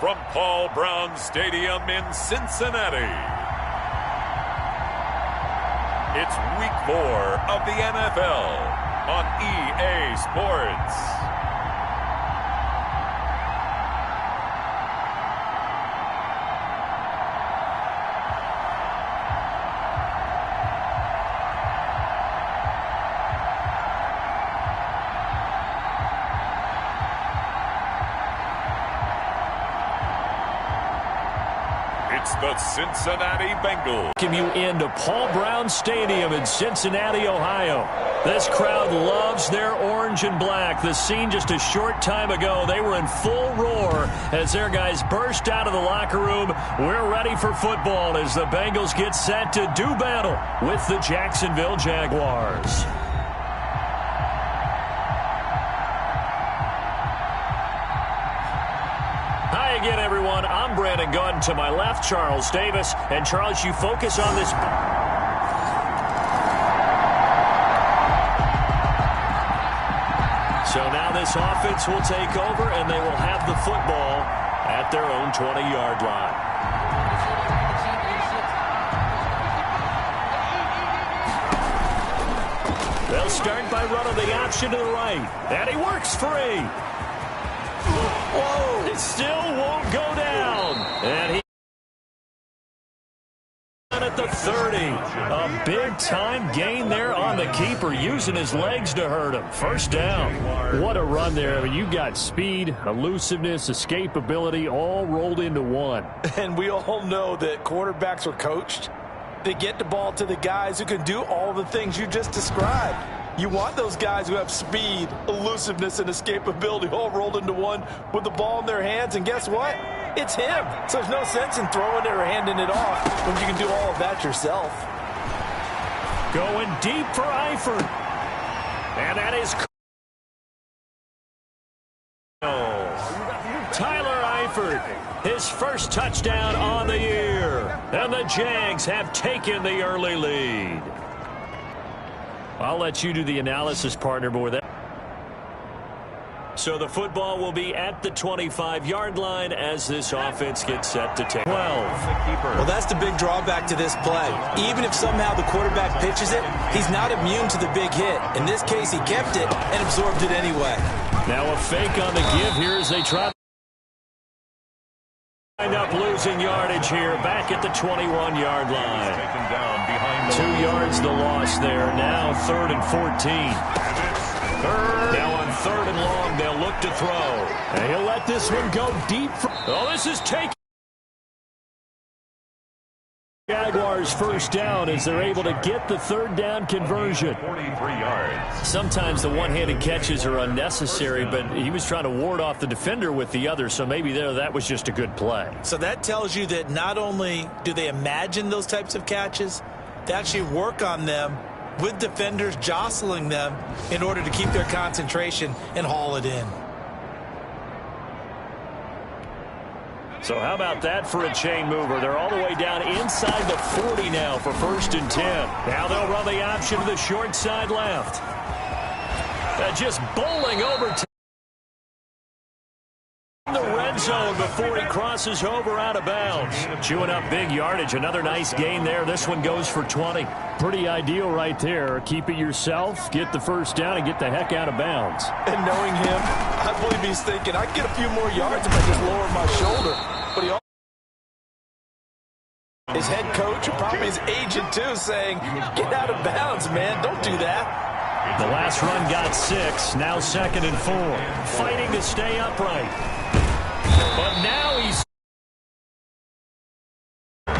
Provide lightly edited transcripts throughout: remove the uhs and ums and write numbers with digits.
from Paul Brown Stadium in Cincinnati. It's Week 4 of the NFL on EA Sports. It's the Cincinnati Bengals. Welcome you into Paul Brown Stadium in Cincinnati, Ohio. This crowd loves their orange and black. The scene just a short time ago, they were in full roar as their guys burst out of the locker room. We're ready for football as the Bengals get set to do battle with the Jacksonville Jaguars. Hi again, everyone. I'm Brandon Gunn. To my left, Charles Davis. And Charles, you focus on this. So now this offense will take over, and they will have the football at their own 20-yard line. They'll start by running the option to the right. And he works free. Whoa! It still won't go down. And he at the 30. A big-time gain there on the keeper, using his legs to hurt him. First down. What a run there. I mean, you got speed, elusiveness, escapability, all rolled into one. And we all know that quarterbacks are coached. They get the ball to the guys who can do all the things you just described. You want those guys who have speed, elusiveness, and escapability all rolled into one with the ball in their hands. And guess what? It's him. So there's no sense in throwing it or handing it off when you can do all of that yourself. Going deep for Eifert. And that is Tyler Eifert, his first touchdown on the year. And the Jags have taken the early lead. I'll let you do the analysis, partner, but with that. So the football will be at the 25-yard line as this offense gets set to take 12. Well, that's the big drawback to this play. Even if somehow the quarterback pitches it, he's not immune to the big hit. In this case, he kept it and absorbed it anyway. Now a fake on the give here as they try to wind up losing yardage here back at the 21-yard line. 2 yards the loss there. Now 3rd and 14. Now on 3rd and long, they'll look to throw. And he'll let this one go deep. Oh, this is taken. Jaguars first down as they're able to get the 3rd down conversion. 43 yards. Sometimes the one-handed catches are unnecessary, but he was trying to ward off the defender with the other, so maybe that was just a good play. So that tells you that not only do they imagine those types of catches, they actually work on them with defenders jostling them in order to keep their concentration and haul it in. So how about that for a chain mover? They're all the way down inside the 40 now for 1st and 10. Now they'll run the option to the short side left. Just bowling over to the red zone before he crosses over out of bounds. Chewing up big yardage. Another nice gain there. This one goes for 20. Pretty ideal right there. Keep it yourself, get the first down, and get the heck out of bounds. And knowing him, I believe he's thinking, I can get a few more yards if I just lower my shoulder. But he also, his head coach, and probably his agent too, saying, get out of bounds, man. Don't do that. The last run got 6. Now 2nd and 4. Fighting to stay upright. But now he's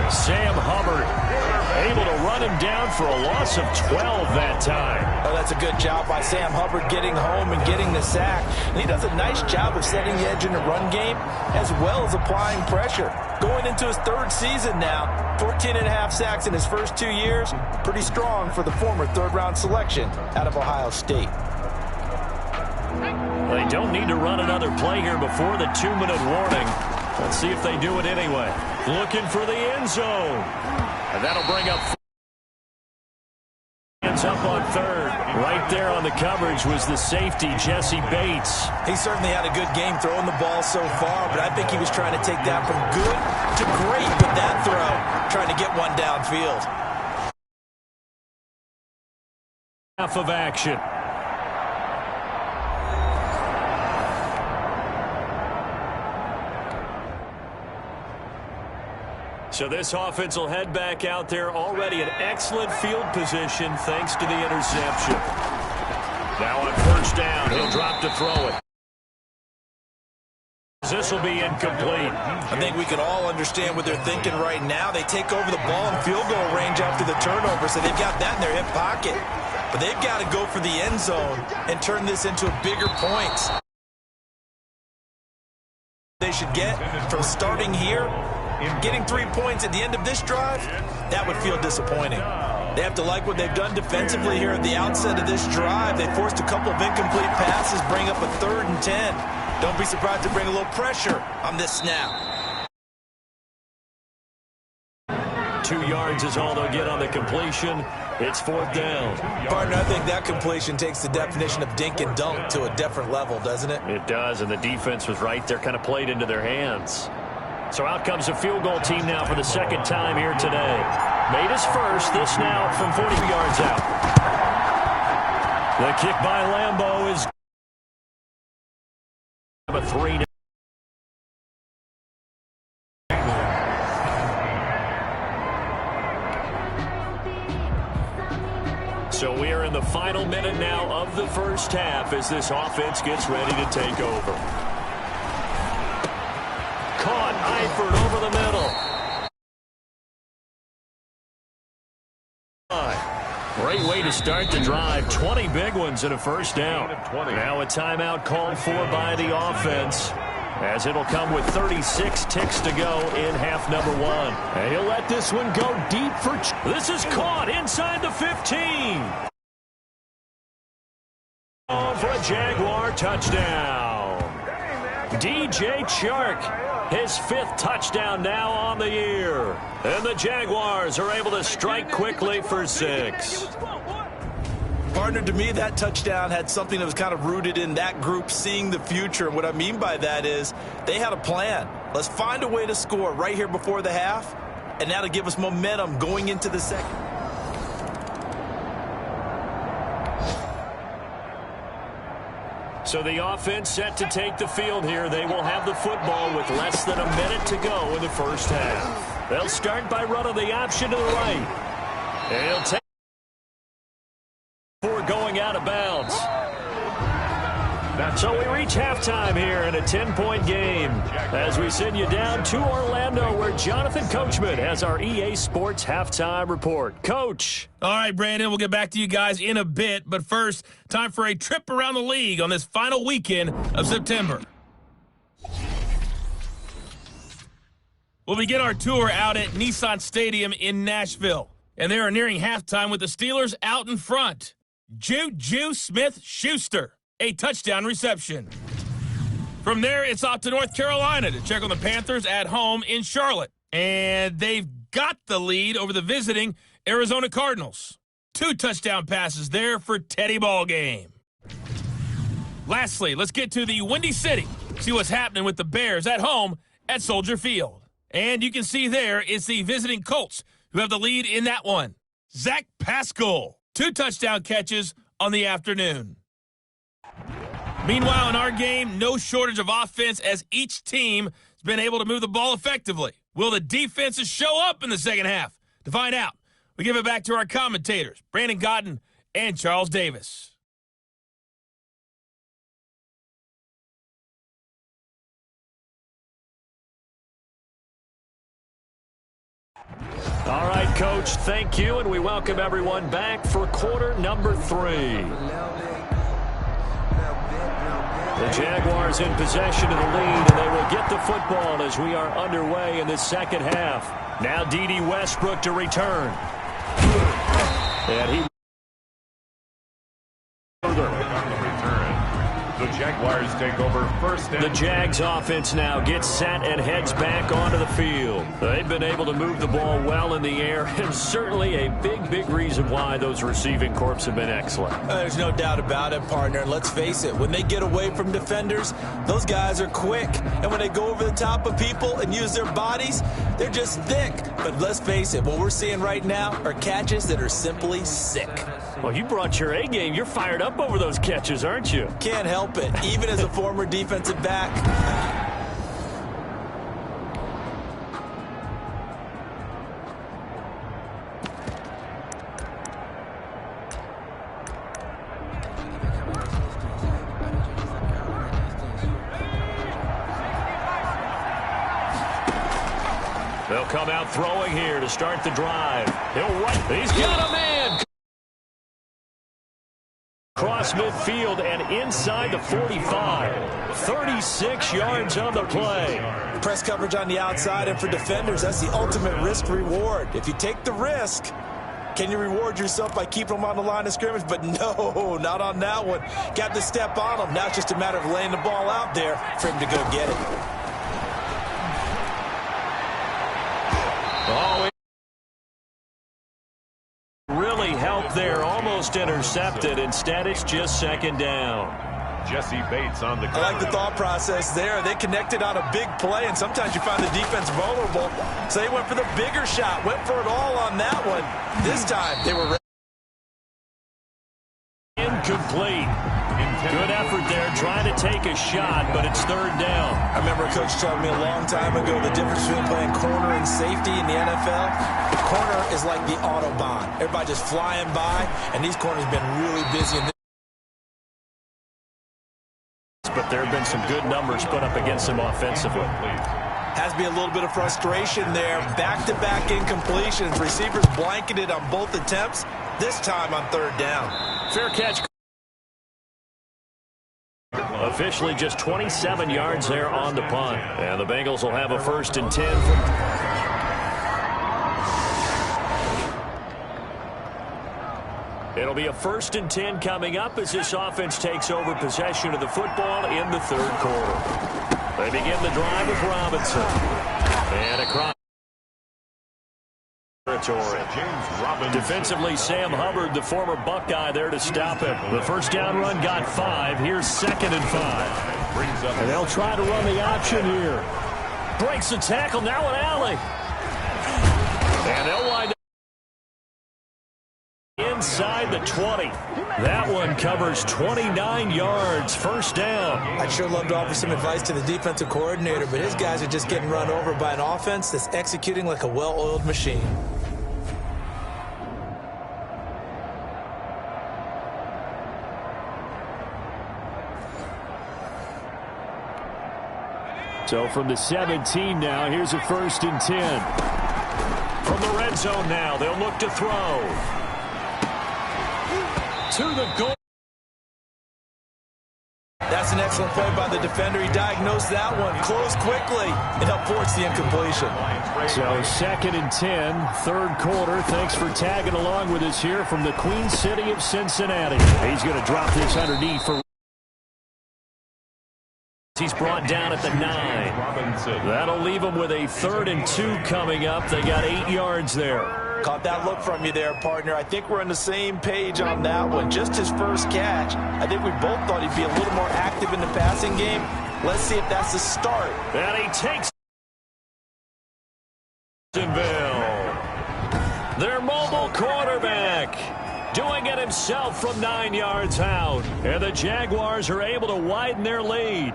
Sam Hubbard able to run him down for a loss of 12 that time. Oh, that's a good job by Sam Hubbard getting home and getting the sack. And he does a nice job of setting the edge in the run game as well as applying pressure. Going into his 3rd season now, 14.5 sacks in his first 2 years. Pretty strong for the former 3rd-round selection out of Ohio State. They don't need to run another play here before the 2-minute warning. Let's see if they do it anyway. Looking for the end zone. And that'll bring up end is up on third. Right there on the coverage was the safety, Jesse Bates. He certainly had a good game throwing the ball so far, but I think he was trying to take that from good to great with that throw, trying to get one downfield. Half of action. So this offense will head back out there, already in excellent field position thanks to the interception. Now on first down, he'll drop to throw it. This will be incomplete. I think we can all understand what they're thinking right now. They take over the ball in field goal range after the turnover, so they've got that in their hip pocket. But they've got to go for the end zone and turn this into bigger points. They should get from starting here. Getting 3 points at the end of this drive, that would feel disappointing. They have to like what they've done defensively here at the outset of this drive. They forced a couple of incomplete passes, bring up a 3rd and 10. Don't be surprised to bring a little pressure on this snap. 2 yards is all they'll get on the completion. It's 4th down. Partner, I think that completion takes the definition of dink and dunk to a different level, doesn't it? It does, and the defense was right there, kind of played into their hands. So out comes a field goal team now for the 2nd time here today. Made his first, this now from 40 yards out. The kick by Lambeau is a 3. So we are in the final minute now of the first half as this offense gets ready to take over. Caught, Eifert over the middle. Great way to start the drive. 20 big ones and a first down. Now a timeout called for by the offense, as it'll come with 36 ticks to go in half number 1. And he'll let this one go deep for... This is caught inside the 15. For a Jaguar touchdown. DJ Chark, his 5th touchdown now on the year. And the Jaguars are able to strike quickly for 6. Partner, to me, that touchdown had something that was kind of rooted in that group seeing the future. And what I mean by that is they had a plan. Let's find a way to score right here before the half, and that'll give us momentum going into the second. So the offense set to take the field here. They will have the football with less than a minute to go in the first half. They'll start by running the option to the right. They'll take before going out of bounds. So we reach halftime here in a 10-point game as we send you down to Orlando, where Jonathan Coachman has our EA Sports halftime report. Coach. All right, Brandon, we'll get back to you guys in a bit. But first, time for a trip around the league on this final weekend of September. We'll begin our tour out at Nissan Stadium in Nashville. And they are nearing halftime with the Steelers out in front. Juju Smith-Schuster, a touchdown reception. From there, it's off to North Carolina to check on the Panthers at home in Charlotte. And they've got the lead over the visiting Arizona Cardinals. 2 touchdown passes there for Teddy Ballgame. Lastly, let's get to the Windy City. See what's happening with the Bears at home at Soldier Field. And you can see there it's the visiting Colts who have the lead in that one. Zach Pascal, 2 touchdown catches on the afternoon. Meanwhile, in our game, no shortage of offense as each team has been able to move the ball effectively. Will the defenses show up in the second half? To find out, we give it back to our commentators, Brandon Godden and Charles Davis. All right, Coach, thank you, and we welcome everyone back for quarter number 3. The Jaguars in possession of the lead, and they will get the football as we are underway in the second half. Now D.D. Westbrook to return. And he... The The Jaguars take over first. The Jags offense now gets set and heads back onto the field. They've been able to move the ball well in the air, and certainly a big reason why those receiving corps have been excellent. There's no doubt about it, partner. And let's face it, when they get away from defenders, those guys are quick. And when they go over the top of people and use their bodies, they're just thick. But let's face it, what we're seeing right now are catches that are simply sick. Well, you brought your A game. You're fired up over those catches, aren't you? Can't help it, even as a former defensive back. They'll come out throwing here to start the drive. He's got a man. Across midfield and inside the 45. 36 yards on the play. Press coverage on the outside, and for defenders, that's the ultimate risk-reward. If you take the risk, can you reward yourself by keeping them on the line of scrimmage? But no, not on that one. Got to step on them. Now it's just a matter of laying the ball out there for him to go get it. Oh, really helped there. Almost intercepted. Instead, it's just second down. Jesse Bates on the cover. I like the thought process there. They connected on a big play, and sometimes you find the defense vulnerable. So they went for the bigger shot, went for it all on that one. This time, they were ready. Incomplete. Good effort there, trying to take a shot, but it's third down. I remember a coach telling me a long time ago the difference between playing corner and safety in the NFL. Corner is like the Autobahn. Everybody just flying by, and these corners have been really busy. But there have been some good numbers put up against them offensively. Has to be a little bit of frustration there. Back-to-back incompletions. Receivers blanketed on both attempts, this time on third down. Fair catch. Officially just 27 yards there on the punt. And the Bengals will have a 1st and 10. It'll be a 1st and 10 coming up as this offense takes over possession of the football in the third quarter. They begin the drive with Robinson. And across territory. Defensively, Sam Hubbard, the former Buckeye, there to stop him. The first down run got 5. Here's 2nd and 5. And they'll try to run the option here. Breaks the tackle, now an alley. And they'll wind up inside the 20. That one covers 29 yards, first down. I'd sure love to offer some advice to the defensive coordinator, but his guys are just getting run over by an offense that's executing like a well-oiled machine. So from the 17 now, here's a 1st and 10. From the red zone now, they'll look to throw. To the goal. That's an excellent play by the defender. He diagnosed that one, closed quickly, and helped force the incompletion. So 2nd and 10, third quarter. Thanks for tagging along with us here from the Queen City of Cincinnati. He's going to drop this underneath for. He's brought down at the 9. That'll leave him with a 3rd and 2 coming up. They got 8 yards there. Caught that look from you there, partner. I think we're on the same page on that one. Just his first catch. I think we both thought he'd be a little more active in the passing game. Let's see if that's the start. And he takes their mobile quarterback doing it himself from 9 yards out. And the Jaguars are able to widen their lead.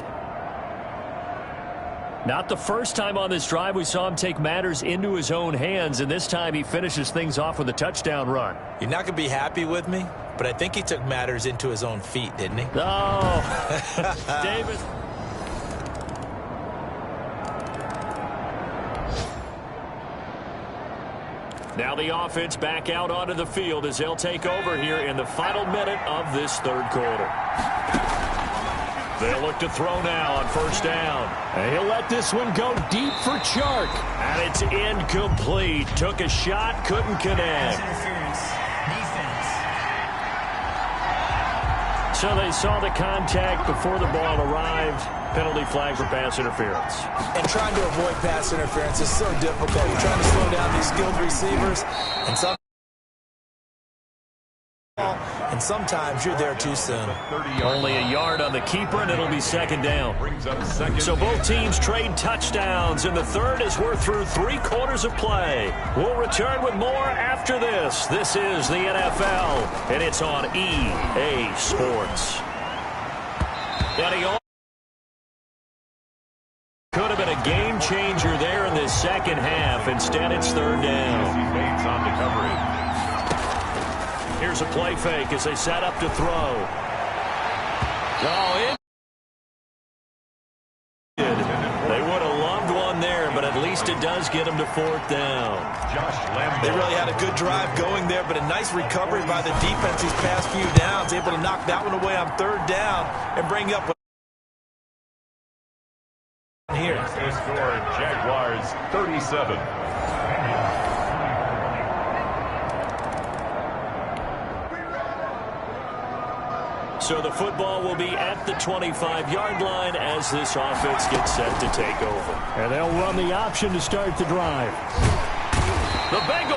Not the first time on this drive we saw him take matters into his own hands, and this time he finishes things off with a touchdown run. You're not going to be happy with me, but I think he took matters into his own feet, didn't he? Oh, Davis. Now the offense back out onto the field as they'll take over here in the final minute of this third quarter. They'll look to throw now on first down. And he'll let this one go deep for Chark. And it's incomplete. Took a shot, couldn't connect. So they saw the contact before the ball arrived. Penalty flag for pass interference. And trying to avoid pass interference is so difficult. You're trying to slow down these skilled receivers, and sometimes you're there too soon. Only a yard on the keeper, and it'll be second down. So both teams trade touchdowns, and the third as we're through 3/4 of play. We'll return with more after this. This is the NFL, and it's on EA Sports. Could have been a game changer there in this second half. Instead, it's third down. Teammates on the coverage. Here's a play fake as they set up to throw. They would have loved one there, but at least it does get them to fourth down. They really had a good drive going there, but a nice recovery by the defense these past few downs, able to knock that one away on third down and bring up here. Their score, Jaguars 37. So the football will be at the 25-yard line as this offense gets set to take over. And they'll run the option to start the drive. The Bengals.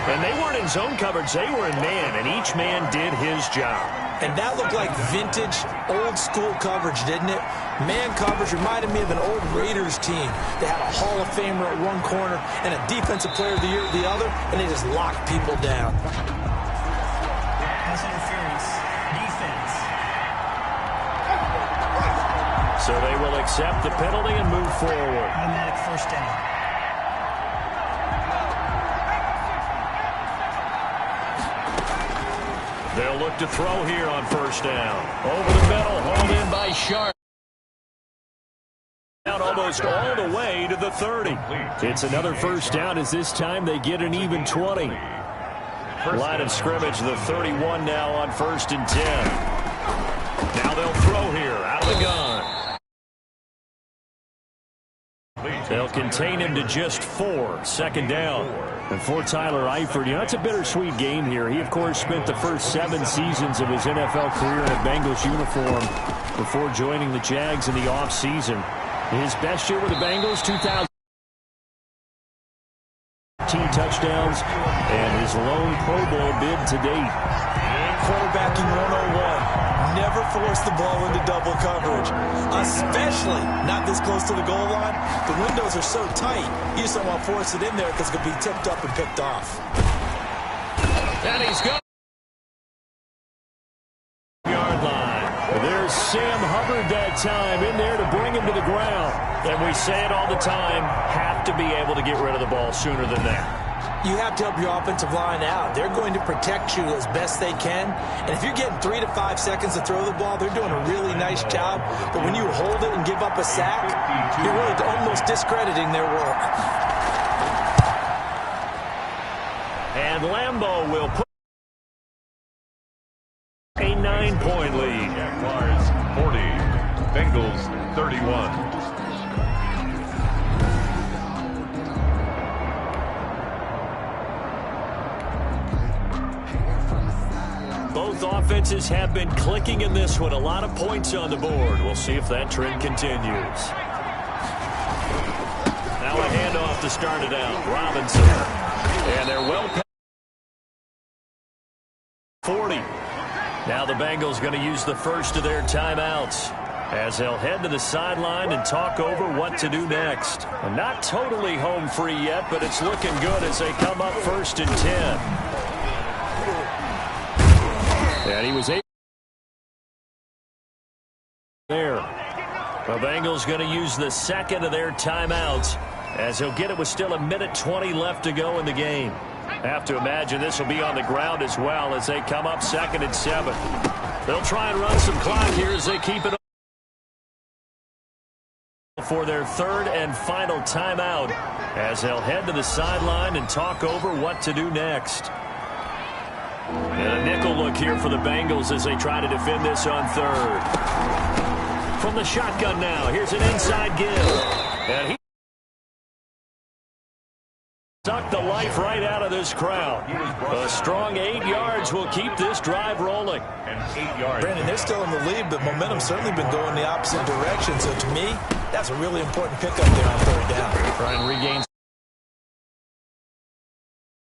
And they weren't in zone coverage. They were in man, and each man did his job. And that looked like vintage, old-school coverage, didn't it? Man coverage reminded me of an old Raiders team. They had a Hall of Famer at one corner and a Defensive Player of the Year at the other, and they just locked people down. Pass interference. Defense. So they will accept the penalty and move forward. Automatic first down. They'll look to throw here on first down. Over the middle, hauled in by Sharp. Down almost all the way to the 30. It's another first down as this time they get an even 20. Line of scrimmage, the 31 now on 1st and 10. Now they'll throw here out of the gun. They'll contain him to just 4. Second down. And for Tyler Eifert, it's a bittersweet game here. He, of course, spent the first 7 seasons of his NFL career in a Bengals uniform before joining the Jags in the offseason. His best year with the Bengals, 2018 touchdowns, and his lone Pro Bowl bid to date. Quarterbacking 101. Never force the ball into double coverage, especially not this close to the goal line. The windows are so tight, you just don't want to force it in there because it could be tipped up and picked off. And he's got yard line. There's Sam Hubbard that time in there to bring him to the ground. And we say it all the time, have to be able to get rid of the ball sooner than that. You have to help your offensive line out. They're going to protect you as best they can. And if you're getting 3 to 5 seconds to throw the ball, they're doing a really nice job. But when you hold it and give up a sack, you're really almost discrediting their work. And Lambeau will put a 9-point lead. Jaguars 40, Bengals 31. Both offenses have been clicking in this one. A lot of points on the board. We'll see if that trend continues. Now a handoff to start it out. Robinson. And they're well past 40. Now the Bengals going to use the first of their timeouts as they'll head to the sideline and talk over what to do next. And not totally home free yet, but it's looking good as they come up 1st and 10. And he was able there. The Bengals going to use the second of their timeouts as he'll get it with still 1:20 left to go in the game. Have to imagine this will be on the ground as well as they come up 2nd and 7. They'll try and run some clock here as they keep it for their third and final timeout as they'll head to the sideline and talk over what to do next. And a nickel look here for the Bengals as they try to defend this on third. From the shotgun now, here's an inside give. And Suck the life right out of this crowd. A strong 8 yards will keep this drive rolling. And 8 yards. Brandon, they're still in the lead, but momentum's certainly been going the opposite direction. So to me, that's a really important pickup there on third down. Try and regain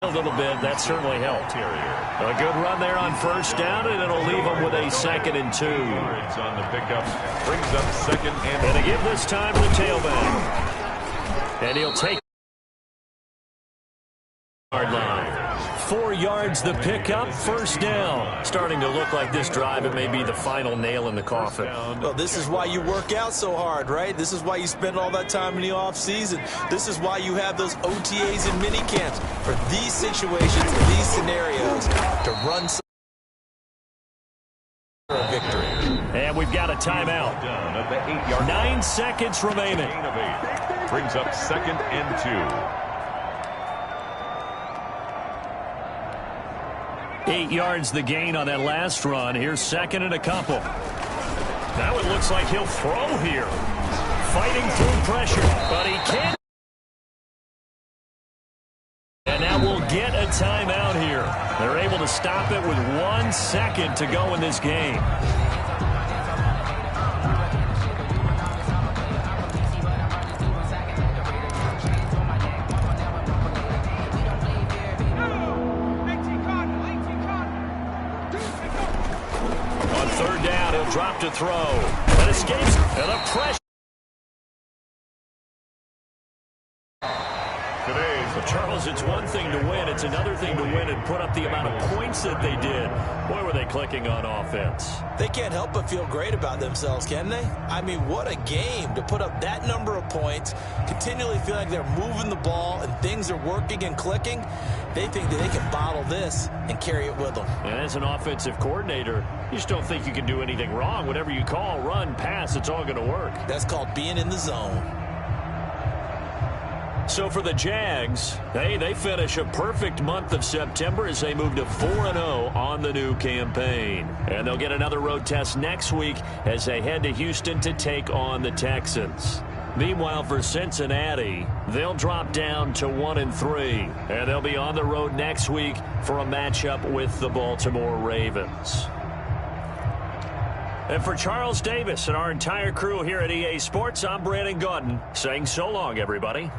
a little bit. That certainly helped. A good run there on first down, and it'll leave them with a 2nd and 2. Yards on the pickup. Brings up 2nd and And to give this time to the tailback. And he'll take yard line. 4 yards the pickup, first down. Starting to look like this drive, it may be the final nail in the coffin. Well, this is why you work out so hard, right? This is why you spend all that time in the offseason. This is why you have those OTAs and mini camps for these situations, for these scenarios, to run a victory. And we've got a timeout. down at the 8-yard 9 seconds remaining. gain of 8. Brings up 2nd and 2. 8 yards the gain on that last run. Here's 2nd and a couple. Now it looks like he'll throw here. Fighting through pressure, but he can't. And now we'll get a timeout here. They're able to stop it with 1 second to go in this game. Third down, he'll drop to throw. And escapes. And a pressure. So Charles, it's one thing to win. It's another thing to win and put up the amount of points that they did. Boy, were they clicking on offense. They can't help but feel great about themselves, can they? I mean, what a game to put up that number of points, continually feel like they're moving the ball and things are working and clicking. They think that they can bottle this and carry it with them. And as an offensive coordinator, you just don't think you can do anything wrong. Whatever you call, run, pass, it's all going to work. That's called being in the zone. So for the Jags, they finish a perfect month of September as they move to 4-0 on the new campaign. And they'll get another road test next week as they head to Houston to take on the Texans. Meanwhile, for Cincinnati, they'll drop down to 1-3. And they'll be on the road next week for a matchup with the Baltimore Ravens. And for Charles Davis and our entire crew here at EA Sports, I'm Brandon Gaudin saying so long, everybody.